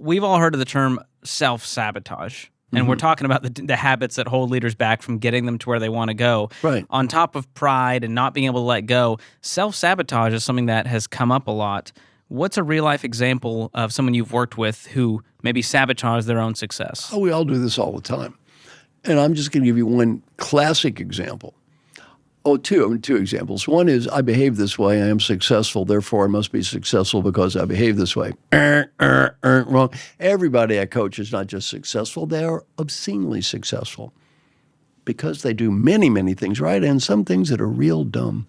we've all heard of the term self-sabotage. And we're talking about the habits that hold leaders back from getting them to where they want to go. Right. On top of pride and not being able to let go, self-sabotage is something that has come up a lot. What's a real-life example of someone you've worked with who maybe sabotaged their own success? Oh, we all do this all the time. And I'm just going to give you one classic example. Two examples. One is, I behave this way, I am successful, therefore I must be successful because I behave this way. Wrong. Everybody I coach is not just successful, they are obscenely successful because they do many, many things right and some things that are real dumb.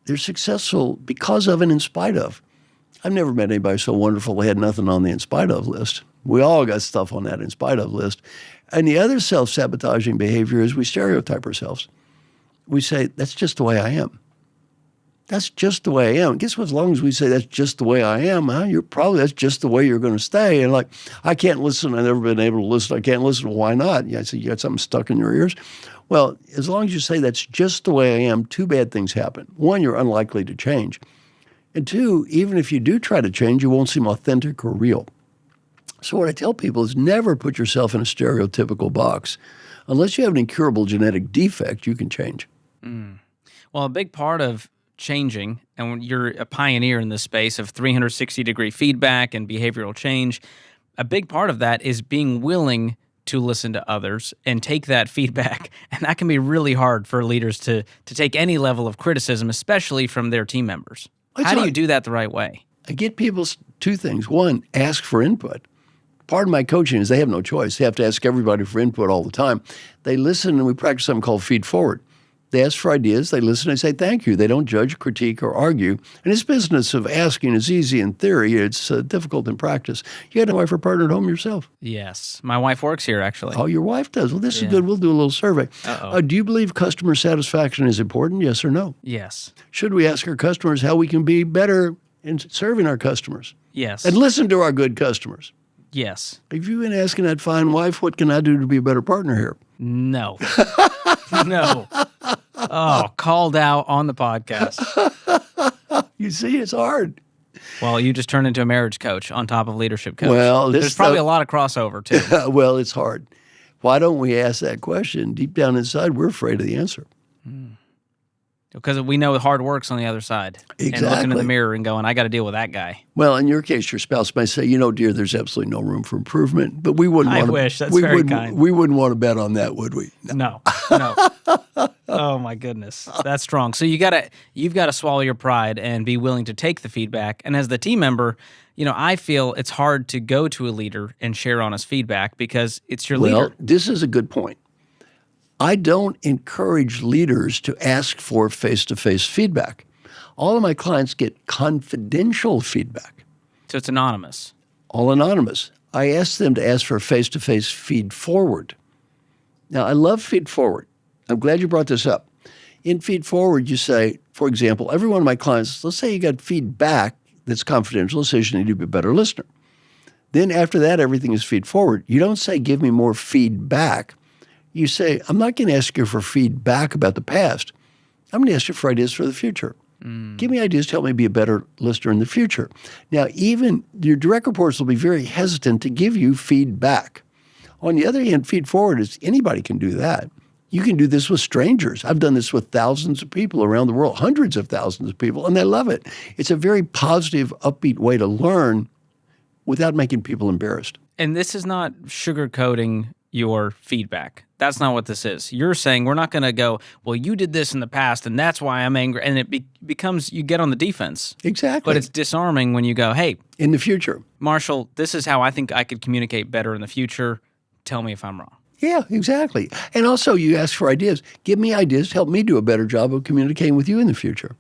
They're successful because of and in spite of. I've never met anybody so wonderful they had nothing on the in spite of list. We all got stuff on that in spite of list. And the other self-sabotaging behavior is we stereotype ourselves. We say, that's just the way I am. That's just the way I am. Guess what? As long as we say that's just the way I am, that's just the way you're going to stay. And like, I can't listen. I've never been able to listen. I can't listen. Well, why not? Yeah, I said, you got something stuck in your ears? Well, as long as you say that's just the way I am, two bad things happen. One, you're unlikely to change. And two, even if you do try to change, you won't seem authentic or real. So what I tell people is never put yourself in a stereotypical box. Unless you have an incurable genetic defect, you can change. Well, a big part of changing, and when you're a pioneer in this space of 360-degree feedback and behavioral change, a big part of that is being willing to listen to others and take that feedback. And that can be really hard for leaders to take any level of criticism, especially from their team members. How do you do that the right way? I get people two things. One, ask for input. Part of my coaching is they have no choice. They have to ask everybody for input all the time. They listen, and we practice something called feed forward. They ask for ideas, they listen, and say thank you. They don't judge, critique, or argue. And this business of asking is easy in theory. It's difficult in practice. You got a wife or partner at home yourself? Yes. My wife works here, actually. Oh, your wife does? Well, this is good. We'll do a little survey. Do you believe customer satisfaction is important, yes or no? Yes. Should we ask our customers how we can be better in serving our customers? Yes. And listen to our good customers? Yes. Have you been asking that fine wife, what can I do to be a better partner here? No. No. Oh, called out on the podcast. You see, it's hard. Well, you just turned into a marriage coach on top of leadership coach. Well, there's probably a lot of crossover, too. Well, it's hard. Why don't we ask that question? Deep down inside, we're afraid of the answer. Because we know hard work's on the other side. Exactly. And looking in the mirror and going, I got to deal with that guy. Well, in your case, your spouse may say, dear, there's absolutely no room for improvement. But we wouldn't want to. I wish. That's very kind. We wouldn't want to bet on that, would we? No. Oh, my goodness. That's strong. So you've got to swallow your pride and be willing to take the feedback. And as the team member, I feel it's hard to go to a leader and share honest feedback because it's your leader. Well, this is a good point. I don't encourage leaders to ask for face-to-face feedback. All of my clients get confidential feedback. So it's anonymous. All anonymous. I ask them to ask for face-to-face feed forward. Now, I love feed forward. I'm glad you brought this up. In feed forward, you say, for example, every one of my clients, let's say you got feedback that's confidential, it says you need to be a better listener. Then after that, everything is feed forward. You don't say, give me more feedback. You say, I'm not going to ask you for feedback about the past. I'm going to ask you for ideas for the future. Give me ideas to help me be a better listener in the future. Now, even your direct reports will be very hesitant to give you feedback. On the other hand, feed forward is anybody can do that. You can do this with strangers. I've done this with thousands of people around the world, hundreds of thousands of people, and they love it. It's a very positive, upbeat way to learn without making people embarrassed. And this is not sugarcoating your feedback. That's not what this is. You're saying we're not going to go, well, you did this in the past, and that's why I'm angry. And it becomes, you get on the defense. Exactly. But it's disarming when you go, hey. In the future. Marshall, this is how I think I could communicate better in the future. Tell me if I'm wrong. Yeah, exactly. And also you ask for ideas. Give me ideas to help me do a better job of communicating with you in the future.